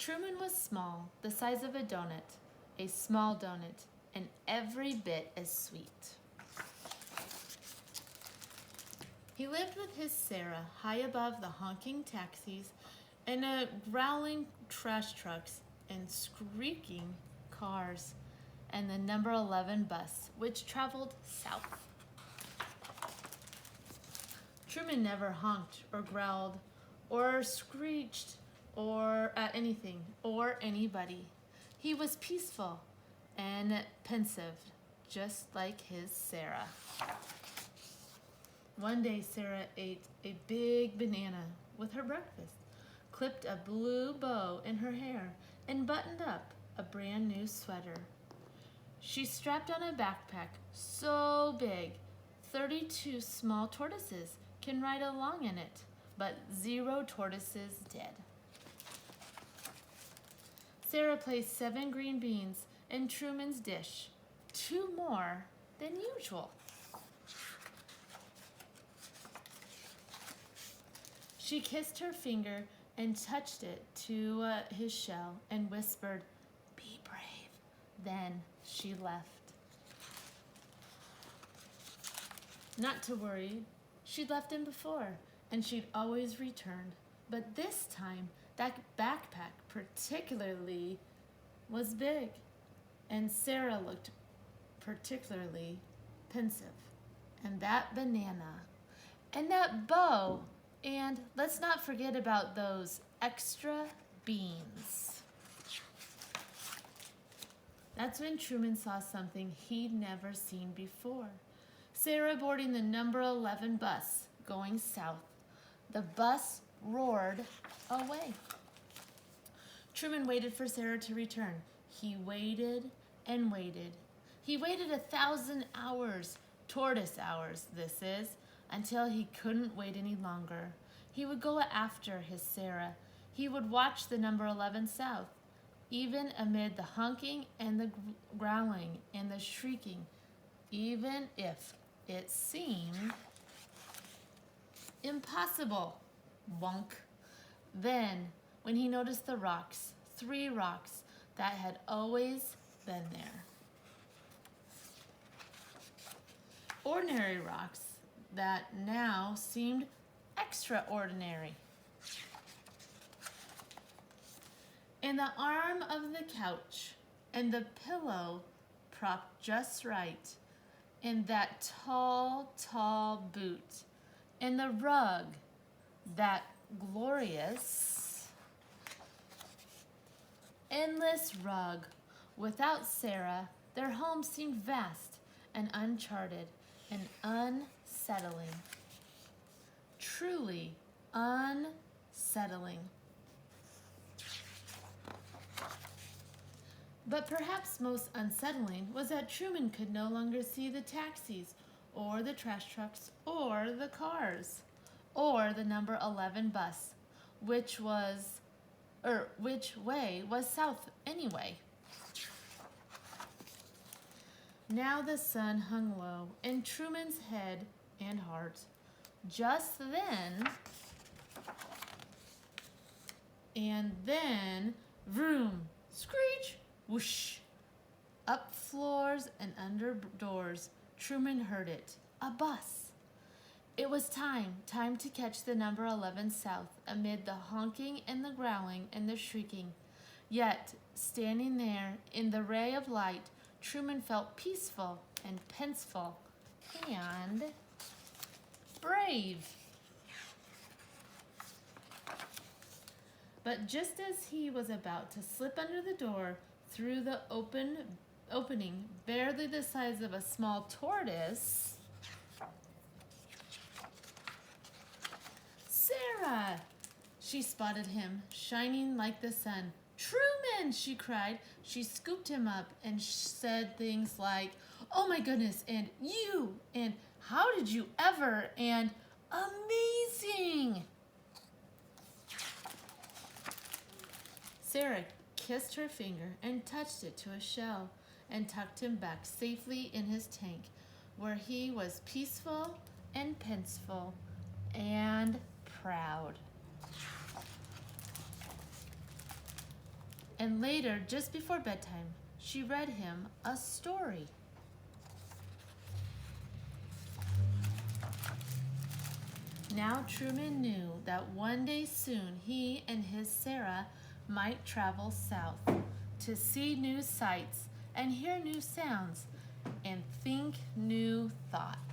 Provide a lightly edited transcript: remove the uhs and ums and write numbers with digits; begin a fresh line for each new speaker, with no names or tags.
Truman was small, the size of a small donut, and every bit as sweet. He lived with his Sarah high above the honking taxis and growling trash trucks and squeaking cars and the number 11 bus, which traveled south. Truman never honked or growled or screeched or at anything or anybody. He was peaceful and pensive, just like his Sarah. One day, Sarah ate a big banana with her breakfast, clipped a blue bow in her hair, and buttoned up a brand new sweater. She strapped on a backpack so big, 32 small tortoises can ride along in it, but 0 tortoises did. Sarah placed 7 green beans in Truman's dish, 2 more than usual. She kissed her finger and touched it to his shell and whispered, "Be brave." Then she left. Not to worry, she'd left him before, and she'd always returned. But this time, that backpack particularly was big, and Sarah looked particularly pensive. And that banana, and that bow, and let's not forget about those extra beans. That's when Truman saw something he'd never seen before. Sarah boarding the number 11 bus going south. The bus roared away. Truman waited for Sarah to return. He waited and waited. He waited 1,000 hours, tortoise hours this is, until he couldn't wait any longer. He would go after his Sarah. He would watch the number 11 south, even amid the honking and the growling and the shrieking, even if it seemed impossible. Wonk. Then, when he noticed the rocks, 3 rocks that had always been there. Ordinary rocks that now seemed extraordinary. And the arm of the couch and the pillow propped just right, and that tall, tall boot, and the rug, that glorious, endless rug. Without Sarah, their home seemed vast and uncharted and unsettling. Truly unsettling. But perhaps most unsettling was that Truman could no longer see the taxis or the trash trucks or the cars or the number 11 bus, which way was south anyway. Now the sun hung low in Truman's head and heart. Just then, and then, vroom, screech, whoosh. Up floors and under doors, Truman heard it. A bus. It was time to catch the number 11 south amid the honking and the growling and the shrieking. Yet, standing there in the ray of light, Truman felt peaceful and pensful and brave. But just as he was about to slip under the door through the opening, barely the size of a small tortoise, Sarah! She spotted him, shining like the sun. "Truman!" she cried. She scooped him up and said things like, "Oh my goodness," and "you," and "how did you ever," and "amazing." Sarah kissed her finger and touched it to his shell and tucked him back safely in his tank, where he was peaceful and pensful and proud. And later, just before bedtime, she read him a story. Now Truman knew that one day soon he and his Sarah might travel south to see new sights and hear new sounds and think new thoughts.